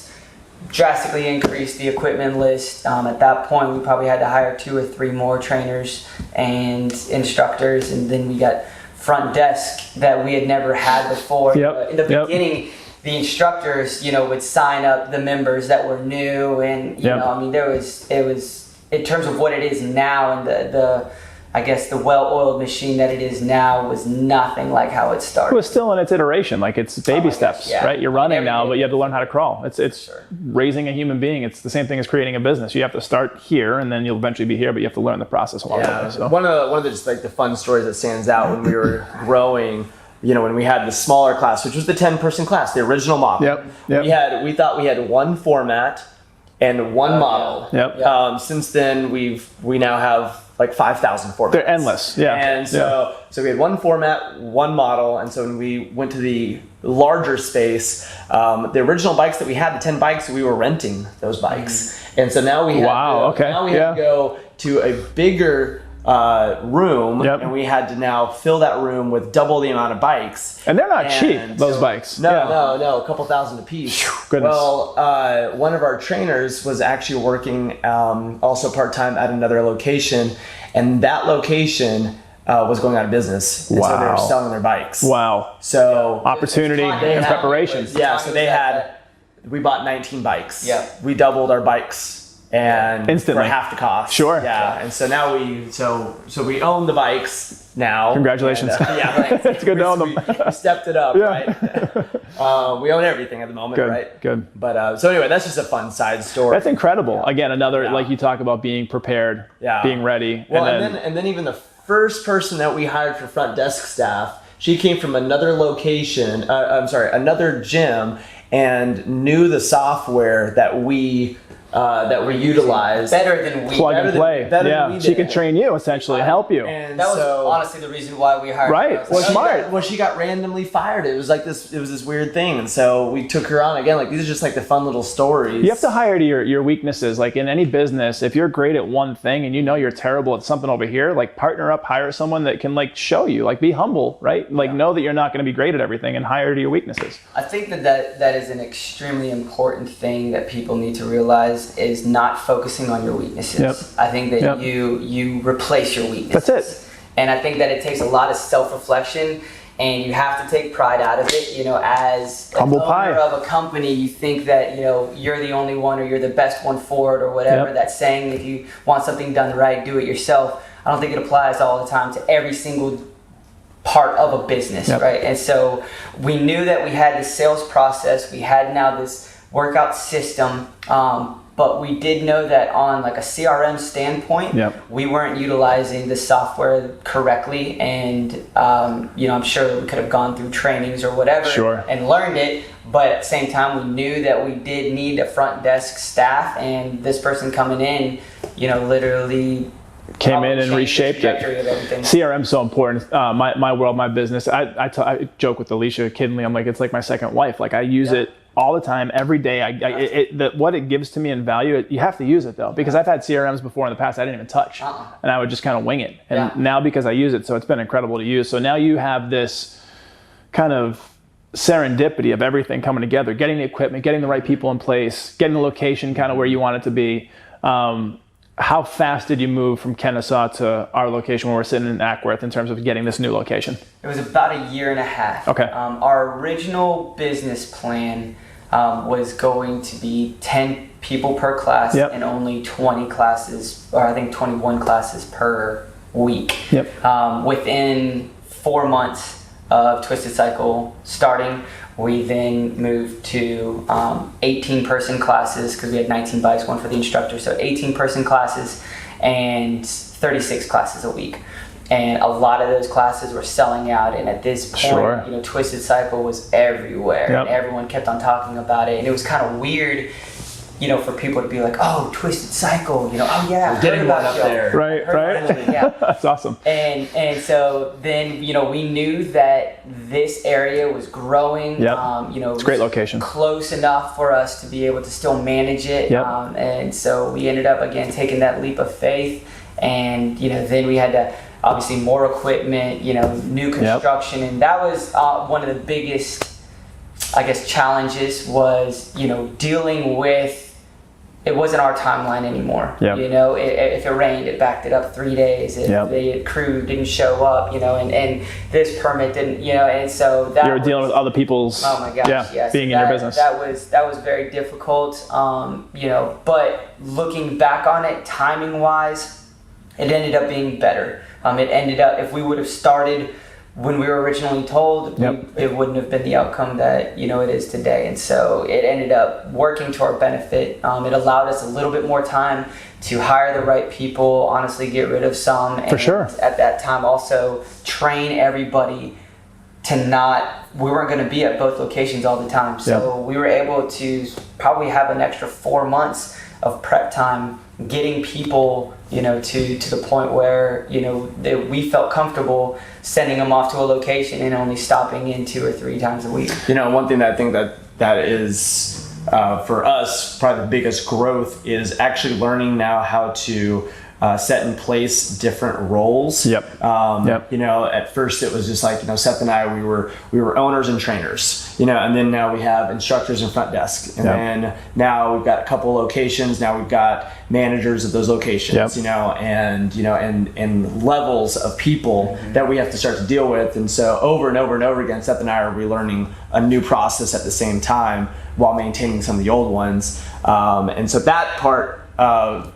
drastically increased the equipment list. At that point, we probably had to hire 2 or 3 more trainers and instructors, and then we got front desk that we had never had before. Yep. In the beginning, the instructors, would sign up the members that were new, and I mean, it was in terms of what it is now, and the I guess the well-oiled machine that it is now was nothing like how it started. It was still in its iteration, like it's baby steps, right? You're running now, but you have to learn how to crawl. It's raising a human being. It's the same thing as creating a business. You have to start here, and then you'll eventually be here, but you have to learn the process along the way. So. One of the just like the fun stories that stands out when we were growing. When we had the smaller class, which was the 10-person class, the original model. Yep. We thought we had one format. and one model. Yep. Since then, we now have like 5,000 formats. They're endless. Yeah. And so we had one format, one model. And so when we went to the larger space, the original bikes that we had, the 10 bikes, we were renting those bikes. And so now we had to go to a bigger room, and we had to now fill that room with double the amount of bikes. And they're not cheap, those bikes. No, a couple thousand a piece. Goodness. Well, one of our trainers was actually working also part-time at another location, and that location was going out of business. And so they were selling their bikes. Wow. So opportunity and preparation. We bought 19 bikes. Yeah. We doubled our bikes. And instantly for half the cost. Sure. Yeah. And so now we own the bikes now. Congratulations. And, it's good to own them. We stepped it up, right? We own everything at the moment, right? Good. But so anyway, that's just a fun side story. That's incredible. Again, another like you talk about being prepared, being ready. Well, and then even the first person that we hired for front desk staff, she came from another location. Another gym, and knew the software that we utilized better than we plug and play. Than we did. She could train you essentially, help you. And that was honestly the reason why we hired her. Right. Well, smart. She got randomly fired. It was like this. It was this weird thing, and so we took her on again. Like these are just like the fun little stories. You have to hire to your weaknesses. Like in any business, if you're great at one thing and you know you're terrible at something over here, like partner up, hire someone that can like show you. Like be humble, right? Like know that you're not going to be great at everything, and hire to your weaknesses. I think that is an extremely important thing that people need to realize is not focusing on your weaknesses. Yep. I think that you replace your weaknesses. That's it. And I think that it takes a lot of self-reflection, and you have to take pride out of it. You know, as an owner of a company, you think that, you know, you're the only one or you're the best one for it or whatever. That saying, if you want something done right, do it yourself. I don't think it applies all the time to every single part of a business, right? And so we knew that we had this sales process. We had now this workout system. But we did know that on like a CRM standpoint, we weren't utilizing the software correctly. And, you know, I'm sure we could have gone through trainings or whatever and learned it. But at the same time, we knew that we did need a front desk staff, and this person coming in, you know, literally came in and reshaped it. CRM is so important. My world, my business. I joke with Alicia kiddingly. I'm like, it's like my second wife. Like I use it all the time, every day. What it gives to me in value, you have to use it though, because I've had CRMs before in the past I didn't even touch, and I would just kind of wing it. And now because I use it, so it's been incredible to use. So now you have this kind of serendipity of everything coming together, getting the equipment, getting the right people in place, getting the location kind of where you want it to be. How fast did you move from Kennesaw to our location where we're sitting in Ackworth in terms of getting this new location? It was about a year and a half. Okay. Our original business plan was going to be 10 people per class and only 20 classes, or I think 21 classes per week. Within 4 months of Twisted Cycle starting, we then moved to 18-person classes, because we had 19 bikes, one for the instructor, so 18-person classes and 36 classes a week. And a lot of those classes were selling out, and at this point, you know, Twisted Cycle was everywhere, and everyone kept on talking about it, and it was kind of weird, you know, for people to be like, "Oh, Twisted Cycle," you know, "Oh yeah, we're getting one up there." Right. That's awesome. And so then, you know, we knew that this area was growing. You know, it's a great location, close enough for us to be able to still manage it. And so we ended up again taking that leap of faith, and you know, then we had to obviously more equipment, you know, new construction, and that was one of the biggest, I guess, challenges was, you know, dealing with. It wasn't our timeline anymore. You know, if it rained, it backed it up 3 days. If the crew didn't show up, you know, and this permit didn't, you know, and so that you were dealing with other people's. Oh my gosh, yes, being in your business. That was very difficult. You know, but looking back on it, timing wise, it ended up being better. It ended up, if we would have started when we were originally told, it wouldn't have been the outcome that, you know, it is today. And so it ended up working to our benefit. It allowed us a little bit more time to hire the right people, honestly get rid of some. And at that time also train everybody to we weren't going to be at both locations all the time. So we were able to probably have an extra 4 months of prep time, getting people, to the point where, that we felt comfortable sending them off to a location and only stopping in 2 or 3 times a week. One thing that I think that is for us probably the biggest growth is actually learning now how to set in place different roles. At first it was just like, Seth and I, we were owners and trainers, and then now we have instructors and front desk. And then now we've got a couple locations. Now we've got managers of those locations, and levels of people that we have to start to deal with. And so over and over and over again, Seth and I are relearning a new process at the same time while maintaining some of the old ones. And so that part of,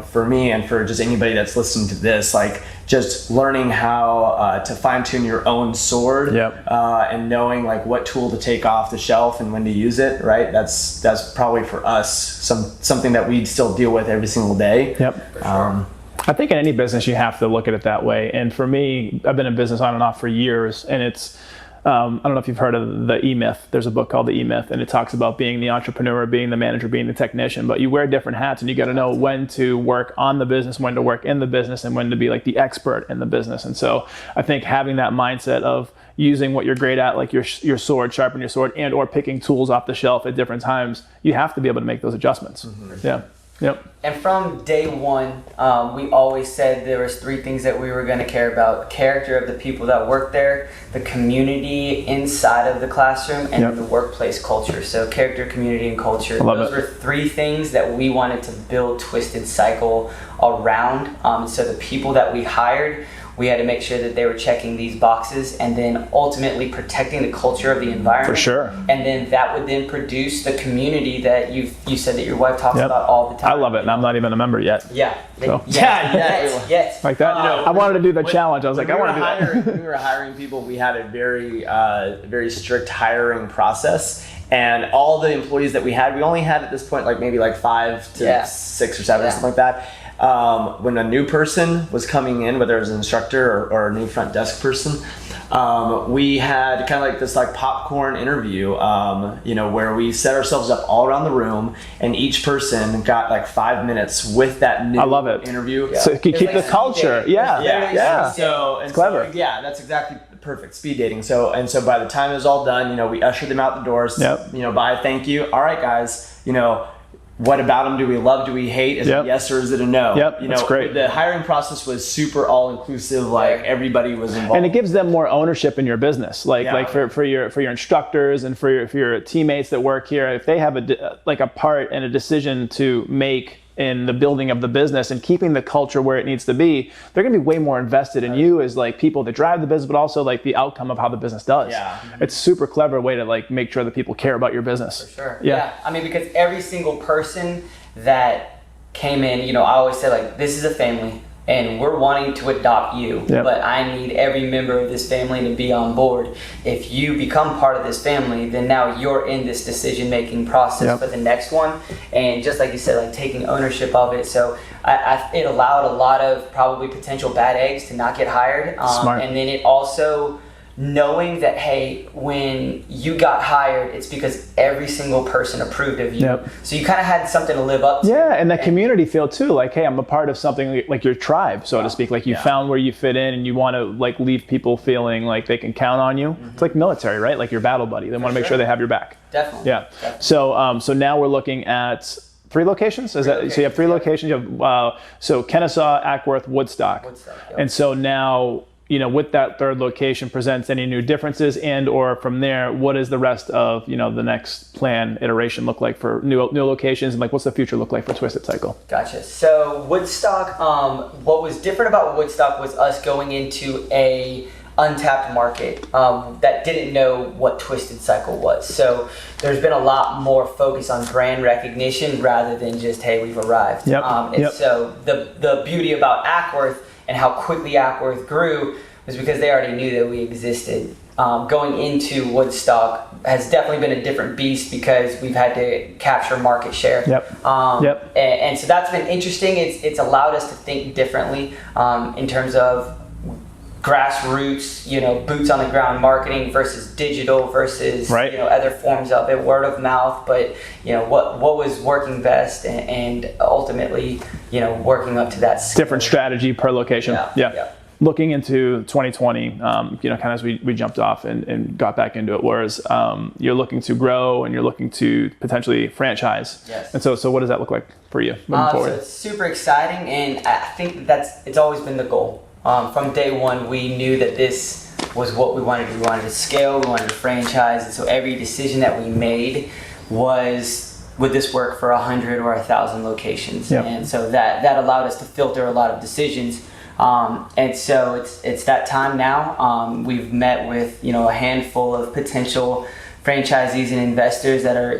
for me and for just anybody that's listening to this, like just learning how to fine tune your own sword, and knowing like what tool to take off the shelf and when to use it, right? That's probably for us something that we still deal with every single day. I think in any business you have to look at it that way. And for me, I've been in business on and off for years, and it's I don't know if you've heard of the E-Myth. There's a book called The E-Myth, and it talks about being the entrepreneur, being the manager, being the technician. But you wear different hats, and you got to know when to work on the business, when to work in the business, and when to be like the expert in the business. And so I think having that mindset of using what you're great at, like your sword, sharpen your sword, and or picking tools off the shelf at different times, you have to be able to make those adjustments. And from day one, we always said there was 3 things that we were going to care about: character of the people that work there, the community inside of the classroom, and the workplace culture. So character, community, and culture. Those were 3 things that we wanted to build Twisted Cycle around. So the people that we hired, we had to make sure that they were checking these boxes, and then ultimately protecting the culture of the environment. For sure. And then that would then produce the community that you said that your wife talks about all the time. I love it, and I'm not even a member yet. Yes. Like that. I wanted to do the challenge. I was like, I want to do that. When we were hiring people, we had a very strict hiring process. And all the employees that we only had at this point, like maybe like 5 to 6 or 7 or something like that. When a new person was coming in, whether it was an instructor or a new front desk person, we had kind of like this like popcorn interview, where we set ourselves up all around the room, and each person got like 5 minutes with that new interview. So you keep the culture. So it's clever. That's exactly perfect. Speed dating. So by the time it was all done, we ushered them out the doors. Bye, thank you. All right, guys. What about them do we love? Do we hate? Is it yes or is it a no? That's great. The hiring process was super all-inclusive. Like everybody was involved, and it gives them more ownership in your business. Like for your instructors and for your teammates that work here, if they have a part and a decision to make in the building of the business and keeping the culture where it needs to be, they're going to be way more invested in you as like people that drive the business, but also like the outcome of how the business does. It's a super clever way to like make sure that people care about your business. For sure. I mean, because every single person that came in, I always say like, this is a family and we're wanting to adopt you, but I need every member of this family to be on board. If you become part of this family, then now you're in this decision-making process for the next one. And just like you said, like taking ownership of it. So it allowed a lot of probably potential bad eggs to not get hired. Smart. And then it also knowing that, hey, when you got hired, it's because every single person approved of you. So you kind of had something to live up to. And that community feel too, like, hey, I'm a part of something like your tribe, so to speak. Like you found where you fit in, and you want to like leave people feeling like they can count on you. It's like military, right? Like your battle buddy. They want to make sure they have your back. Definitely. So now we're looking at 3 locations. So you have 3 locations. You have so Kennesaw, Ackworth, Woodstock. And so now, with that 3rd location presents any new differences, and or from there, what is the rest of, the next plan iteration look like for new locations, and like what's the future look like for Twisted Cycle? Gotcha. So Woodstock, what was different about Woodstock was us going into a untapped market that didn't know what Twisted Cycle was. So there's been a lot more focus on brand recognition rather than just, hey, we've arrived. So the beauty about Ackworth and how quickly Ackworth grew was because they already knew that we existed. Going into Woodstock has definitely been a different beast because we've had to capture market share. And so that's been interesting. It's allowed us to think differently in terms of grassroots, boots on the ground marketing versus digital versus other forms of it, word of mouth, but what was working best, and ultimately working up to that skill. Different strategy per location. Yeah. Looking into 2020, kind of as we jumped off and got back into it, whereas you're looking to grow and you're looking to potentially franchise. Yes. And so what does that look like for you moving forward? So it's super exciting, and I think it's always been the goal. From day one, we knew that this was what we wanted to do. We wanted to scale, we wanted to franchise, and so every decision that we made was, would this work for 100 or 1,000 locations? Yep. And so that allowed us to filter a lot of decisions. And so it's that time now. We've met with a handful of potential franchisees and investors that are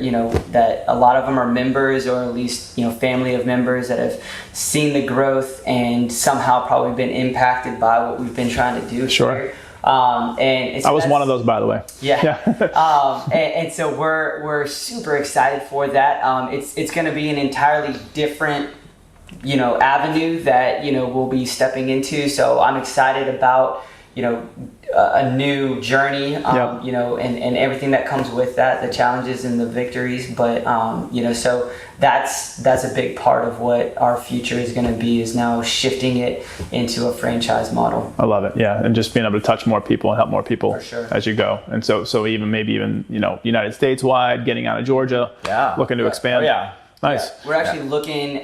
that a lot of them are members, or at least family of members that have seen the growth and somehow probably been impacted by what we've been trying to do. Sure. Here. And so I was one of those, by the way. Yeah. And so we're super excited for that. It's going to be an entirely different avenue that we'll be stepping into. So I'm excited about a new journey, and everything that comes with that, the challenges and the victories. But so that's a big part of what our future is going to be, is now shifting it into a franchise model. I love it. Yeah. And just being able to touch more people and help more people as you go. And so maybe even United States wide, getting out of Georgia, looking to expand. Oh, yeah. Nice. Yeah. We're actually looking.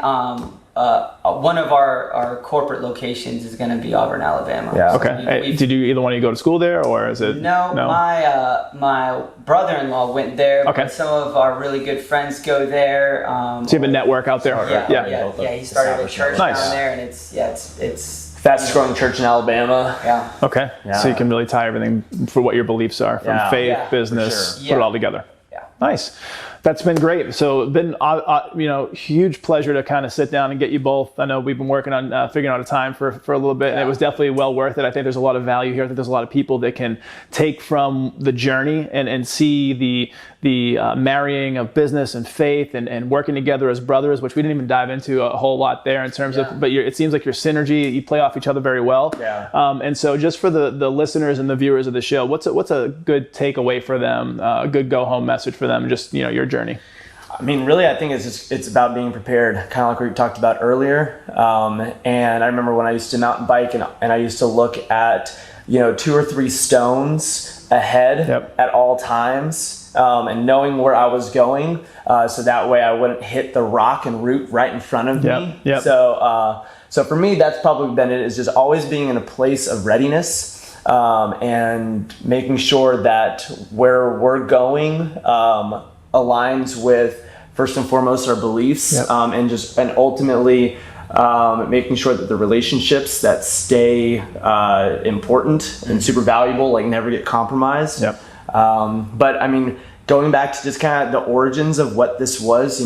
One of our corporate locations is going to be Auburn, Alabama. Yeah. Okay. Did you either one of you go to school there, or is it? No. My brother-in-law went there. Okay. But some of our really good friends go there. So you have a network out there. Yeah. He started a church down there, and it's fastest growing church in Alabama. Yeah. Okay. Yeah. So you can really tie everything for what your beliefs are, from faith, business, put it all together. Yeah. Nice. That's been great. So it's been, huge pleasure to kind of sit down and get you both. I know we've been working on figuring out a time for a little bit, and it was definitely well worth it. I think there's a lot of value here. I think there's a lot of people that can take from the journey and see the marrying of business and faith and working together as brothers, which we didn't even dive into a whole lot there in terms of, but it seems like your synergy, you play off each other very well. Yeah. And so just for the listeners and the viewers of the show, what's a good takeaway for them, a good go home message for them, just, your journey? I mean, really, I think it's about being prepared, kind of like we talked about earlier. And I remember when I used to mountain bike and I used to look at, 2 or 3 stones ahead at all times, and knowing where I was going, so that way I wouldn't hit the rock and root right in front of me. Yep. So for me, that's probably been it, is just always being in a place of readiness, and making sure that where we're going aligns with, first and foremost, our beliefs, and ultimately making sure that the relationships that stay important and super valuable, like, never get compromised. But I mean, going back to just kind of the origins of what this was,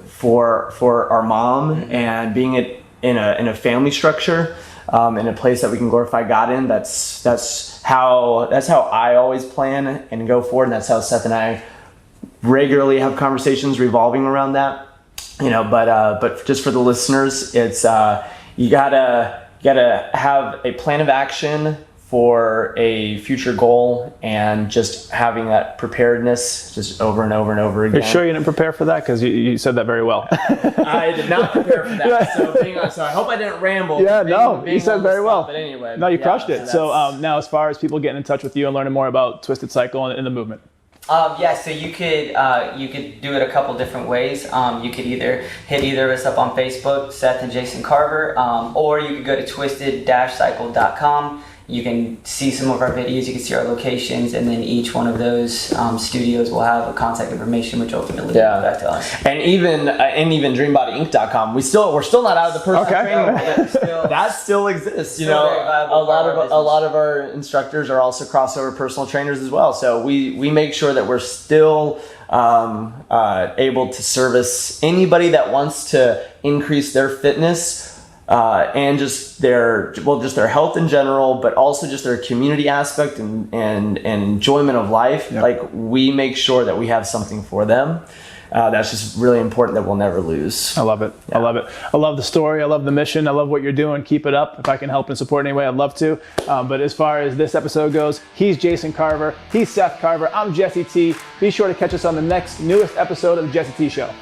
for our mom, and being it in a family structure, in a place that we can glorify God in. That's how I always plan and go forward, and that's how Seth and I regularly have conversations revolving around that. But just for the listeners, it's you gotta have a plan of action for a future goal, and just having that preparedness just over and over and over again. You're sure you didn't prepare for that? Because you said that very well. I did not prepare for that. So I hope I didn't ramble. You said very well. But anyway. No, you crushed it. So now, as far as people getting in touch with you and learning more about Twisted Cycle and the movement. So you could do it a couple different ways. You could either hit either of us up on Facebook, Seth and Jason Carver, or you could go to twisted-cycle.com. You can see some of our videos, you can see our locations, and then each one of those studios will have a contact information, which ultimately goes back to us. And even DreamBodyInc.com, we're still not out of the personal training. That still exists. A lot of our instructors are also crossover personal trainers as well. So we make sure that we're still able to service anybody that wants to increase their fitness. And just their health in general, but also just their community aspect and enjoyment of life. Like, we make sure that we have something for them. that's just really important that we'll never lose. I love it. Yeah. I love it. I love the story. I love the mission. I love what you're doing. Keep it up. If I can help and support in any way, I'd love to. But as far as this episode goes, he's Jason Carver. He's Seth Carver. I'm Jesse T. Be sure to catch us on the next newest episode of the Jesse T Show.